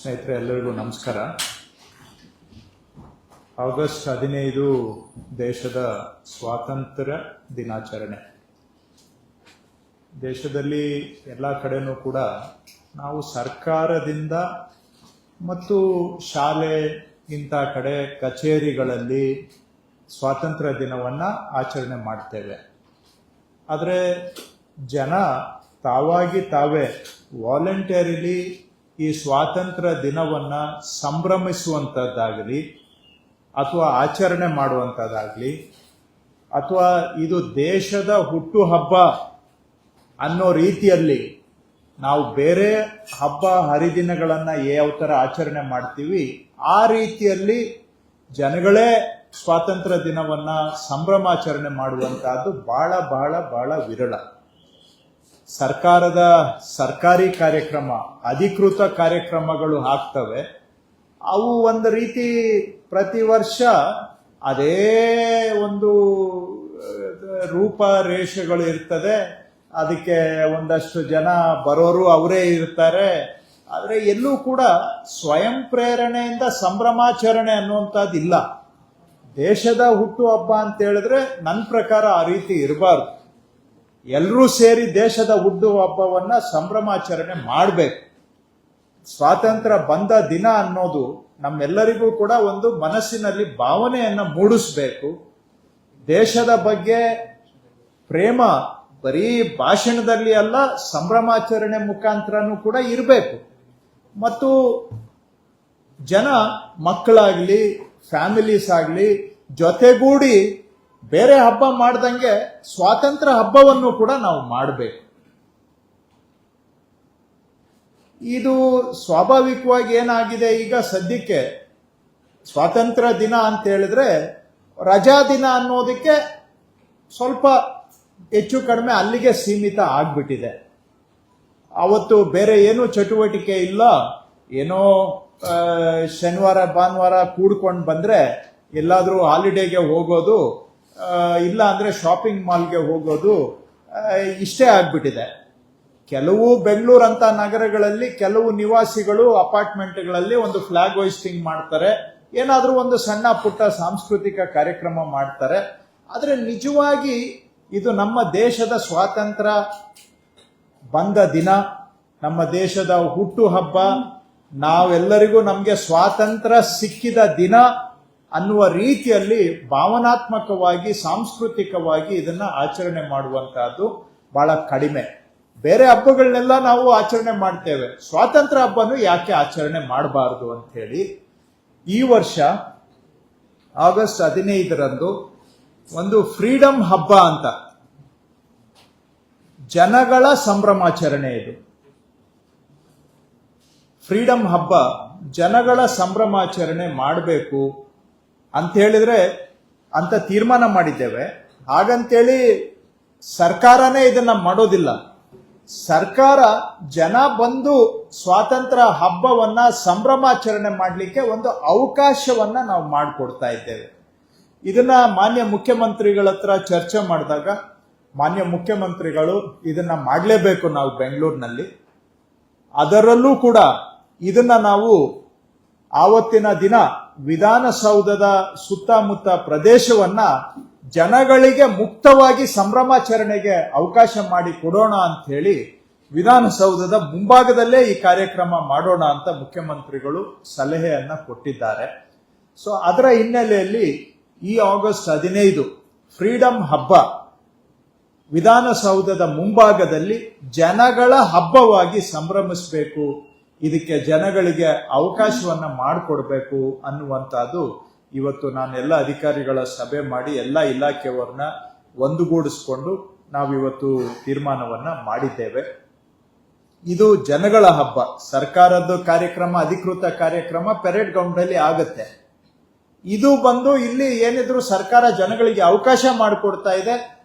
ಸ್ನೇಹಿತರೆ, ಎಲ್ಲರಿಗೂ ನಮಸ್ಕಾರ. ಆಗಸ್ಟ್ 15 ದೇಶದ ಸ್ವಾತಂತ್ರ್ಯ ದಿನಾಚರಣೆ. ದೇಶದಲ್ಲಿ ಎಲ್ಲ ಕಡೆನೂ ಕೂಡ ನಾವು ಸರ್ಕಾರದಿಂದ ಮತ್ತು ಶಾಲೆ ಇಂಥ ಕಡೆ ಕಚೇರಿಗಳಲ್ಲಿ ಸ್ವಾತಂತ್ರ್ಯ ದಿನವನ್ನು ಆಚರಣೆ ಮಾಡ್ತೇವೆ. ಆದರೆ ಜನ ತಾವೇ ವಾಲಂಟಿಯರಿಲಿ ಈ ಸ್ವಾತಂತ್ರ್ಯ ದಿನವನ್ನು ಸಂಭ್ರಮಿಸುವಂಥದ್ದಾಗಲಿ ಅಥವಾ ಆಚರಣೆ ಮಾಡುವಂಥದ್ದಾಗಲಿ ಅಥವಾ ಇದು ದೇಶದ ಹುಟ್ಟುಹಬ್ಬ ಅನ್ನೋ ರೀತಿಯಲ್ಲಿ ನಾವು ಬೇರೆ ಹಬ್ಬ ಹರಿದಿನಗಳನ್ನು ಯಾವ ಥರ ಆಚರಣೆ ಮಾಡ್ತೀವಿ ಆ ರೀತಿಯಲ್ಲಿ ಜನಗಳೇ ಸ್ವಾತಂತ್ರ್ಯ ದಿನವನ್ನು ಸಂಭ್ರಮಾಚರಣೆ ಮಾಡುವಂತಹದ್ದು ಬಹಳ ಬಹಳ ಬಹಳ ವಿರಳ. ಸರ್ಕಾರದ ಸರ್ಕಾರಿ ಕಾರ್ಯಕ್ರಮ, ಅಧಿಕೃತ ಕಾರ್ಯಕ್ರಮಗಳು ಆಗ್ತವೆ. ಅವು ಒಂದು ರೀತಿ ಪ್ರತಿ ವರ್ಷ ಅದೇ ಒಂದು ರೂಪರೇಷೆಗಳು ಇರ್ತದೆ. ಅದಕ್ಕೆ ಒಂದಷ್ಟು ಜನ ಬರೋರು ಅವರೇ ಇರ್ತಾರೆ. ಆದರೆ ಎಲ್ಲೂ ಕೂಡ ಸ್ವಯಂ ಪ್ರೇರಣೆಯಿಂದ ಸಂಭ್ರಮಾಚರಣೆ ಅನ್ನುವಂಥದ್ದು ಇಲ್ಲ. ದೇಶದ ಹುಟ್ಟುಹಬ್ಬ ಅಂತ ಹೇಳಿದ್ರೆ ನನ್ನ ಪ್ರಕಾರ ಆ ರೀತಿ ಇರಬಾರ್ದು. ಎಲ್ಲರೂ ಸೇರಿ ದೇಶದ ಹುಟ್ಟುಹಬ್ಬವನ್ನ ಸಂಭ್ರಮಾಚರಣೆ ಮಾಡಬೇಕು. ಸ್ವಾತಂತ್ರ್ಯ ಬಂದ ದಿನ ಅನ್ನೋದು ನಮ್ಮೆಲ್ಲರಿಗೂ ಕೂಡ ಒಂದು ಮನಸ್ಸಿನಲ್ಲಿ ಭಾವನೆಯನ್ನ ಮೂಡಿಸ್ಬೇಕು. ದೇಶದ ಬಗ್ಗೆ ಪ್ರೇಮ ಬರೀ ಭಾಷಣದಲ್ಲಿ ಅಲ್ಲ, ಸಂಭ್ರಮಾಚರಣೆ ಮುಖಾಂತರನೂ ಕೂಡ ಇರಬೇಕು. ಮತ್ತು ಜನ, ಮಕ್ಕಳಾಗ್ಲಿ ಫ್ಯಾಮಿಲೀಸ್ ಆಗಲಿ ಜೊತೆಗೂಡಿ ಬೇರೆ ಹಬ್ಬ ಮಾಡ್ದಂಗೆ ಸ್ವಾತಂತ್ರ್ಯ ಹಬ್ಬವನ್ನು ಕೂಡ ನಾವು ಮಾಡಬೇಕು. ಇದು ಸ್ವಾಭಾವಿಕವಾಗಿ ಏನಾಗಿದೆ, ಈಗ ಸದ್ಯಕ್ಕೆ ಸ್ವಾತಂತ್ರ್ಯ ದಿನ ಅಂತ ಹೇಳಿದ್ರೆ ರಜಾ ದಿನ ಅನ್ನೋದಕ್ಕೆ ಸ್ವಲ್ಪ ಹೆಚ್ಚು ಕಡಿಮೆ ಅಲ್ಲಿಗೆ ಸೀಮಿತ ಆಗ್ಬಿಟ್ಟಿದೆ. ಅವತ್ತು ಬೇರೆ ಏನೂ ಚಟುವಟಿಕೆ ಇಲ್ಲ. ಏನೋ ಶನಿವಾರ ಭಾನುವಾರ ಕೂಡ್ಕೊಂಡು ಬಂದ್ರೆ ಎಲ್ಲಾದ್ರೂ ಹಾಲಿಡೇಗೆ ಹೋಗೋದು, ಇಲ್ಲ ಅಂದ್ರೆ ಶಾಪಿಂಗ್ ಮಾಲ್ಗೆ ಹೋಗೋದು, ಇಷ್ಟೇ ಆಗ್ಬಿಟ್ಟಿದೆ. ಕೆಲವು ಬೆಂಗಳೂರಂತ ನಗರಗಳಲ್ಲಿ ಕೆಲವು ನಿವಾಸಿಗಳು ಅಪಾರ್ಟ್ಮೆಂಟ್ಗಳಲ್ಲಿ ಒಂದು ಫ್ಲಾಗ್ ಹೋಯಿಸ್ಟಿಂಗ್ ಮಾಡ್ತಾರೆ, ಏನಾದ್ರೂ ಒಂದು ಸಣ್ಣ ಪುಟ್ಟ ಸಾಂಸ್ಕೃತಿಕ ಕಾರ್ಯಕ್ರಮ ಮಾಡ್ತಾರೆ. ಆದರೆ ನಿಜವಾಗಿ ಇದು ನಮ್ಮ ದೇಶದ ಸ್ವಾತಂತ್ರ್ಯ ಬಂದ ದಿನ, ನಮ್ಮ ದೇಶದ ಹುಟ್ಟುಹಬ್ಬ, ನಾವೆಲ್ಲರಿಗೂ ನಮಗೆ ಸ್ವಾತಂತ್ರ್ಯ ಸಿಕ್ಕಿದ ದಿನ ಅನ್ನುವ ರೀತಿಯಲ್ಲಿ ಭಾವನಾತ್ಮಕವಾಗಿ ಸಾಂಸ್ಕೃತಿಕವಾಗಿ ಇದನ್ನ ಆಚರಣೆ ಮಾಡುವಂತಹದ್ದು ಬಹಳ ಕಡಿಮೆ. ಬೇರೆ ಹಬ್ಬಗಳನ್ನೆಲ್ಲ ನಾವು ಆಚರಣೆ ಮಾಡ್ತೇವೆ, ಸ್ವಾತಂತ್ರ್ಯ ಹಬ್ಬನು ಯಾಕೆ ಆಚರಣೆ ಮಾಡಬಾರದು ಅಂತ ಹೇಳಿ ಈ ವರ್ಷ ಆಗಸ್ಟ್ 15ರಂದು ಒಂದು ಫ್ರೀಡಮ್ ಹಬ್ಬ ಅಂತ, ಜನಗಳ ಸಂಭ್ರಮಾಚರಣೆ, ಇದು ಫ್ರೀಡಮ್ ಹಬ್ಬ, ಜನಗಳ ಸಂಭ್ರಮಾಚರಣೆ ಮಾಡಬೇಕು ಅಂತ ಹೇಳಿದ್ರೆ ಅಂತ ತೀರ್ಮಾನ ಮಾಡಿದ್ದೇವೆ. ಹಾಗಂತೇಳಿ ಸರ್ಕಾರನೇ ಇದನ್ನ ಮಾಡೋದಿಲ್ಲ. ಸರ್ಕಾರ ಜನ ಬಂದು ಸ್ವಾತಂತ್ರ್ಯ ಹಬ್ಬವನ್ನ ಸಂಭ್ರಮಾಚರಣೆ ಮಾಡಲಿಕ್ಕೆ ಒಂದು ಅವಕಾಶವನ್ನ ನಾವು ಮಾಡಿಕೊಡ್ತಾ ಇದ್ದೇವೆ. ಇದನ್ನ ಮಾನ್ಯ ಮುಖ್ಯಮಂತ್ರಿಗಳ ಹತ್ರ ಚರ್ಚೆ ಮಾಡಿದಾಗ ಮಾನ್ಯ ಮುಖ್ಯಮಂತ್ರಿಗಳು ಇದನ್ನ ಮಾಡಲೇಬೇಕು ನಾವು ಬೆಂಗಳೂರಿನಲ್ಲಿ, ಅದರಲ್ಲೂ ಕೂಡ ಇದನ್ನ ನಾವು ಆವತ್ತಿನ ದಿನ ವಿಧಾನಸೌಧದ ಸುತ್ತಮುತ್ತ ಪ್ರದೇಶವನ್ನ ಜನಗಳಿಗೆ ಮುಕ್ತವಾಗಿ ಸಂಭ್ರಮಾಚರಣೆಗೆ ಅವಕಾಶ ಮಾಡಿ ಕೊಡೋಣ ಅಂತ ಹೇಳಿ ವಿಧಾನಸೌಧದ ಮುಂಭಾಗದಲ್ಲೇ ಈ ಕಾರ್ಯಕ್ರಮ ಮಾಡೋಣ ಅಂತ ಮುಖ್ಯಮಂತ್ರಿಗಳು ಸಲಹೆಯನ್ನ ಕೊಟ್ಟಿದ್ದಾರೆ. ಸೊ ಅದರ ಹಿನ್ನೆಲೆಯಲ್ಲಿ ಈ ಆಗಸ್ಟ್ 15 ಫ್ರೀಡಮ್ ಹಬ್ಬ ವಿಧಾನಸೌಧದ ಮುಂಭಾಗದಲ್ಲಿ ಜನಗಳ ಹಬ್ಬವಾಗಿ ಸಂಭ್ರಮಿಸಬೇಕು, ಇದಕ್ಕೆ ಜನಗಳಿಗೆ ಅವಕಾಶವನ್ನ ಮಾಡಿಕೊಡ್ಬೇಕು ಅನ್ನುವಂಥದ್ದು ಇವತ್ತು ನಾನು ಎಲ್ಲ ಅಧಿಕಾರಿಗಳ ಸಭೆ ಮಾಡಿ ಎಲ್ಲ ಇಲಾಖೆಯವರನ್ನ ಒಂದುಗೂಡಿಸ್ಕೊಂಡು ನಾವಿವತ್ತು ತೀರ್ಮಾನವನ್ನ ಮಾಡಿದ್ದೇವೆ. ಇದು ಜನಗಳ ಹಬ್ಬ. ಸರ್ಕಾರದ ಕಾರ್ಯಕ್ರಮ, ಅಧಿಕೃತ ಕಾರ್ಯಕ್ರಮ ಪೆರೇಡ್ ಗ್ರೌಂಡ್ ಅಲ್ಲಿ ಆಗುತ್ತೆ. ಇದು ಬಂದು ಇಲ್ಲಿ ಏನಿದ್ರು ಸರ್ಕಾರ ಜನಗಳಿಗೆ ಅವಕಾಶ ಮಾಡಿಕೊಡ್ತಾ ಇದೆ,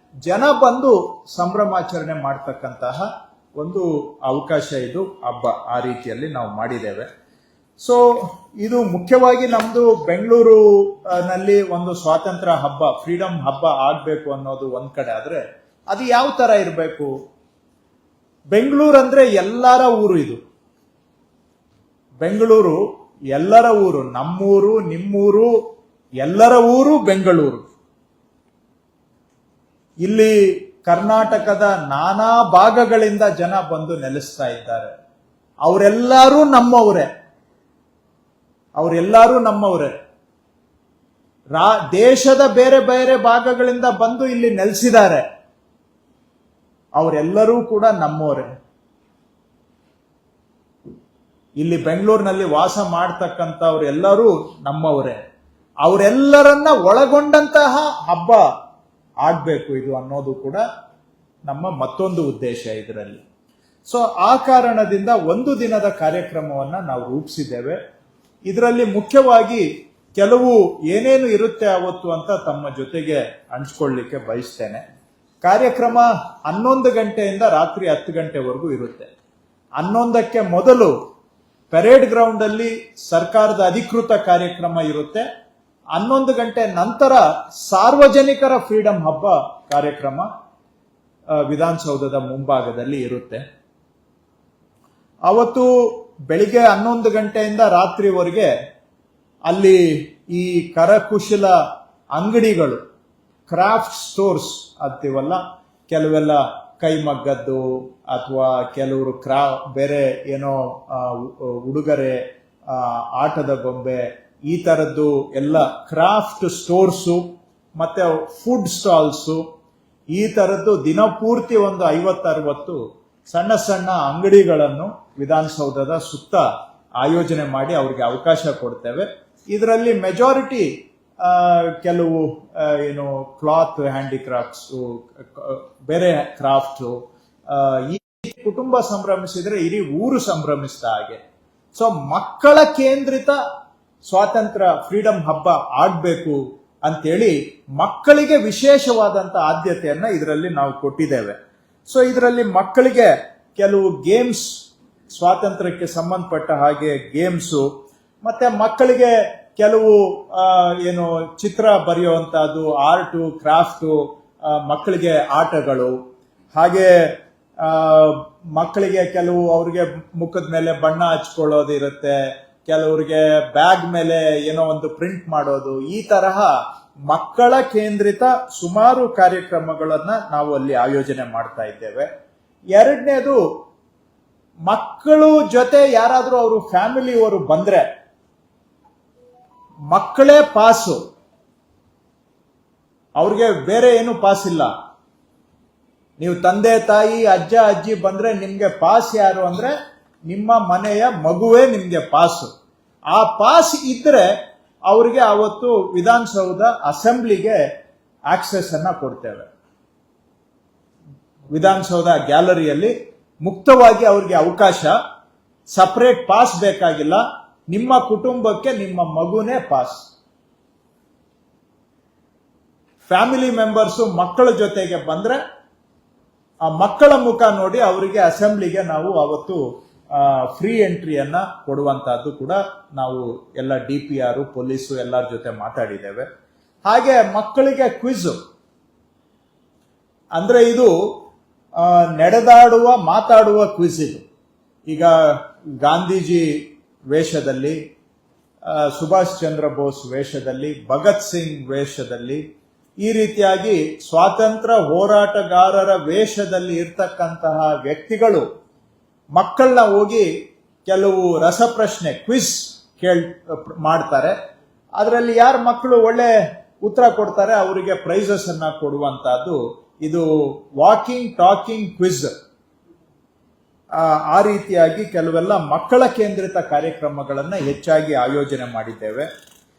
ಜನ ಬಂದು ಸಂಭ್ರಮಾಚರಣೆ ಮಾಡ್ತಕ್ಕಂತಹ ಒಂದು ಅವಕಾಶ ಇದು ಹಬ್ಬ. ಆ ರೀತಿಯಲ್ಲಿ ನಾವು ಮಾಡಿದ್ದೇವೆ. ಸೊ ಇದು ಮುಖ್ಯವಾಗಿ ನಮ್ದು ಬೆಂಗಳೂರು ನಲ್ಲಿ ಒಂದು ಸ್ವಾತಂತ್ರ್ಯ ಹಬ್ಬ, ಫ್ರೀಡಮ್ ಹಬ್ಬ ಆಗ್ಬೇಕು ಅನ್ನೋದು ಒಂದ್ ಕಡೆ. ಆದ್ರೆ ಅದು ಯಾವ ತರ ಇರಬೇಕು? ಬೆಂಗಳೂರು ಅಂದ್ರೆ ಎಲ್ಲರ ಊರು. ಇದು ಬೆಂಗಳೂರು ಎಲ್ಲರ ಊರು, ನಮ್ಮೂರು, ನಿಮ್ಮೂರು, ಎಲ್ಲರ ಊರು ಬೆಂಗಳೂರು. ಇಲ್ಲಿ ಕರ್ನಾಟಕದ ನಾನಾ ಭಾಗಗಳಿಂದ ಜನ ಬಂದು ನೆಲೆಸ್ತಾ ಇದ್ದಾರೆ. ಅವರೆಲ್ಲರೂ ನಮ್ಮವರೇ, ಅವರೆಲ್ಲರೂ ನಮ್ಮವರೇ. ದೇಶದ ಬೇರೆ ಬೇರೆ ಭಾಗಗಳಿಂದ ಬಂದು ಇಲ್ಲಿ ನೆಲೆಸಿದ್ದಾರೆ. ಅವರೆಲ್ಲರೂ ಕೂಡ ನಮ್ಮವರೇ. ಇಲ್ಲಿ ಬೆಂಗಳೂರಿನಲ್ಲಿ ವಾಸ ಮಾಡ್ತಕ್ಕಂಥವ್ರೆಲ್ಲರೂ ನಮ್ಮವರೇ. ಅವರೆಲ್ಲರನ್ನ ಒಳಗೊಂಡಂತಹ ಹಬ್ಬ ಆಗ್ಬೇಕು ಇದು ಅನ್ನೋದು ಕೂಡ ನಮ್ಮ ಮತ್ತೊಂದು ಉದ್ದೇಶ ಇದರಲ್ಲಿ. ಸೊ ಆ ಕಾರಣದಿಂದ ಒಂದು ದಿನದ ಕಾರ್ಯಕ್ರಮವನ್ನ ನಾವು ರೂಪಿಸಿದ್ದೇವೆ. ಇದರಲ್ಲಿ ಮುಖ್ಯವಾಗಿ ಕೆಲವು ಏನೇನು ಇರುತ್ತೆ ಅವತ್ತು ಅಂತ ತಮ್ಮ ಜೊತೆಗೆ ಹಂಚ್ಕೊಳ್ಳಿಕ್ಕೆ ಬಯಸ್ತೇನೆ. ಕಾರ್ಯಕ್ರಮ 11 ಗಂಟೆಯಿಂದ ರಾತ್ರಿ 10 ಗಂಟೆವರೆಗೂ ಇರುತ್ತೆ. 11ಕ್ಕೆ ಮೊದಲು ಪೆರೇಡ್ ಗ್ರೌಂಡ್ ಅಲ್ಲಿ ಸರ್ಕಾರದ ಅಧಿಕೃತ ಕಾರ್ಯಕ್ರಮ ಇರುತ್ತೆ. 11 ಗಂಟೆ ನಂತರ ಸಾರ್ವಜನಿಕರ ಫ್ರೀಡಂ ಹಬ್ಬ ಕಾರ್ಯಕ್ರಮ ವಿಧಾನಸೌಧದ ಮುಂಭಾಗದಲ್ಲಿ ಇರುತ್ತೆ. ಅವತ್ತು ಬೆಳಿಗ್ಗೆ 11 ಗಂಟೆಯಿಂದ ರಾತ್ರಿವರೆಗೆ ಅಲ್ಲಿ ಈ ಕರಕುಶಲ ಅಂಗಡಿಗಳು, ಕ್ರಾಫ್ಟ್ ಸ್ಟೋರ್ಸ್ ಅಂತೀವಲ್ಲ, ಕೆಲವೆಲ್ಲ ಕೈಮಗ್ಗದ್ದು ಅಥವಾ ಕೆಲವರು ಬೇರೆ ಏನೋ ಉಡುಗೊರೆ, ಆಟದ ಗೊಂಬೆ, ಈ ತರದ್ದು ಎಲ್ಲ ಕ್ರಾಫ್ಟ್ ಸ್ಟೋರ್ಸು ಮತ್ತೆ ಫುಡ್ ಸ್ಟಾಲ್ಸು, ಈ ತರದ್ದು ದಿನಪೂರ್ತಿ ಒಂದು 50-60 ಸಣ್ಣ ಸಣ್ಣ ಅಂಗಡಿಗಳನ್ನು ವಿಧಾನಸೌಧದ ಸುತ್ತ ಆಯೋಜನೆ ಮಾಡಿ ಅವ್ರಿಗೆ ಅವಕಾಶ ಕೊಡ್ತೇವೆ. ಇದರಲ್ಲಿ ಮೆಜಾರಿಟಿ ಕೆಲವು ಏನು ಕ್ಲಾತ್ ಹ್ಯಾಂಡಿಕ್ರಾಫ್ಟ್ಸ್, ಬೇರೆ ಕ್ರಾಫ್ಟ್, ಈ ಕುಟುಂಬ ಸಂಭ್ರಮಿಸಿದ್ರೆ ಇಡೀ ಊರು ಸಂಭ್ರಮಿಸಿದ ಹಾಗೆ. ಸೊ ಮಕ್ಕಳ ಕೇಂದ್ರಿತ ಸ್ವಾತಂತ್ರ್ಯ ಫ್ರೀಡಂ ಹಬ್ಬ ಆಗ್ಬೇಕು ಅಂತೇಳಿ ಮಕ್ಕಳಿಗೆ ವಿಶೇಷವಾದಂತ ಆದ್ಯತೆಯನ್ನ ಇದರಲ್ಲಿ ನಾವು ಕೊಟ್ಟಿದ್ದೇವೆ. ಸೊ ಇದರಲ್ಲಿ ಮಕ್ಕಳಿಗೆ ಕೆಲವು ಗೇಮ್ಸ್, ಸ್ವಾತಂತ್ರ್ಯಕ್ಕೆ ಸಂಬಂಧಪಟ್ಟ ಹಾಗೆ ಗೇಮ್ಸು, ಮತ್ತೆ ಮಕ್ಕಳಿಗೆ ಕೆಲವು ಏನು ಚಿತ್ರ ಬರೆಯುವಂತಹದ್ದು, ಆರ್ಟು, ಕ್ರಾಫ್ಟು, ಮಕ್ಕಳಿಗೆ ಆಟಗಳು, ಹಾಗೆ ಮಕ್ಕಳಿಗೆ ಕೆಲವು ಅವ್ರಿಗೆ ಮುಖದ ಮೇಲೆ ಬಣ್ಣ ಹಚ್ಕೊಳ್ಳೋದು ಇರುತ್ತೆ, ಕೆಲವರಿಗೆ ಬ್ಯಾಗ್ ಮೇಲೆ ಏನೋ ಒಂದು ಪ್ರಿಂಟ್ ಮಾಡೋದು, ಈ ತರಹ ಮಕ್ಕಳ ಕೇಂದ್ರಿತ ಸುಮಾರು ಕಾರ್ಯಕ್ರಮಗಳನ್ನ ನಾವು ಅಲ್ಲಿ ಆಯೋಜನೆ ಮಾಡ್ತಾ ಇದ್ದೇವೆ. ಎರಡನೇದು, ಮಕ್ಕಳು ಜೊತೆ ಯಾರಾದ್ರೂ ಅವರು ಫ್ಯಾಮಿಲಿಯವರು ಬಂದ್ರೆ ಮಕ್ಕಳೇ ಪಾಸು, ಅವ್ರಿಗೆ ಬೇರೆ ಏನು ಪಾಸ್ ಇಲ್ಲ. ನೀವು ತಂದೆ ತಾಯಿ ಅಜ್ಜ ಅಜ್ಜಿ ಬಂದ್ರೆ ನಿಮ್ಗೆ ಪಾಸ್ ಯಾರು ಅಂದ್ರೆ ನಿಮ್ಮ ಮನೆಯ ಮಗುವೇ ನಿಮ್ಗೆ ಪಾಸು. ಆ ಪಾಸ್ ಇದ್ರೆ ಅವ್ರಿಗೆ ಅವತ್ತು ವಿಧಾನಸೌಧ ಅಸೆಂಬ್ಲಿಗೆ ಆಕ್ಸೆಸ್ ಅನ್ನ ಕೊಡ್ತೇವೆ. ವಿಧಾನಸೌಧ ಗ್ಯಾಲರಿಯಲ್ಲಿ ಮುಕ್ತವಾಗಿ ಅವ್ರಿಗೆ ಅವಕಾಶ, ಸಪರೇಟ್ ಪಾಸ್ ಬೇಕಾಗಿಲ್ಲ, ನಿಮ್ಮ ಕುಟುಂಬಕ್ಕೆ ನಿಮ್ಮ ಮಗುನೇ ಪಾಸ್. ಫ್ಯಾಮಿಲಿ ಮೆಂಬರ್ಸು ಮಕ್ಕಳ ಜೊತೆಗೆ ಬಂದ್ರೆ ಆ ಮಕ್ಕಳ ಮುಖ ನೋಡಿ ಅವರಿಗೆ ಅಸೆಂಬ್ಲಿಗೆ ನಾವು ಅವತ್ತು ಫ್ರೀ ಎಂಟ್ರಿಯನ್ನ ಕೊಡುವಂತಹದ್ದು ಕೂಡ ನಾವು ಎಲ್ಲ DPR, ಪೊಲೀಸು ಎಲ್ಲರ ಜೊತೆ ಮಾತಾಡಿದ್ದೇವೆ. ಹಾಗೆ ಮಕ್ಕಳಿಗೆ ಕ್ವಿಜ್, ಅಂದ್ರೆ ಇದು ನಡೆದಾಡುವ ಮಾತಾಡುವ ಕ್ವಿಜ್. ಇದು ಈಗ ಗಾಂಧೀಜಿ ವೇಷದಲ್ಲಿ, ಸುಭಾಷ್ ಚಂದ್ರ ಬೋಸ್ ವೇಷದಲ್ಲಿ, ಭಗತ್ ಸಿಂಗ್ ವೇಷದಲ್ಲಿ, ಈ ರೀತಿಯಾಗಿ ಸ್ವಾತಂತ್ರ್ಯ ಹೋರಾಟಗಾರರ ವೇಷದಲ್ಲಿ ಇರ್ತಕ್ಕಂತಹ ವ್ಯಕ್ತಿಗಳು ಮಕ್ಕಳನ್ನ ಹೋಗಿ ಕೆಲವು ರಸಪ್ರಶ್ನೆ ಕ್ವಿಜ್ ಮಾಡ್ತಾರೆ. ಅದರಲ್ಲಿ ಯಾರು ಮಕ್ಕಳು ಒಳ್ಳೆ ಉತ್ತರ ಕೊಡ್ತಾರೆ ಅವರಿಗೆ ಪ್ರೈಸಸ್ ಅನ್ನ ಕೊಡುವಂತಹದ್ದು ಇದು ವಾಕಿಂಗ್ ಟಾಕಿಂಗ್ ಕ್ವಿಜ್. ಆ ರೀತಿಯಾಗಿ ಕೆಲವೆಲ್ಲ ಮಕ್ಕಳ ಕೇಂದ್ರಿತ ಕಾರ್ಯಕ್ರಮಗಳನ್ನ ಹೆಚ್ಚಾಗಿ ಆಯೋಜನೆ ಮಾಡಿದ್ದೇವೆ.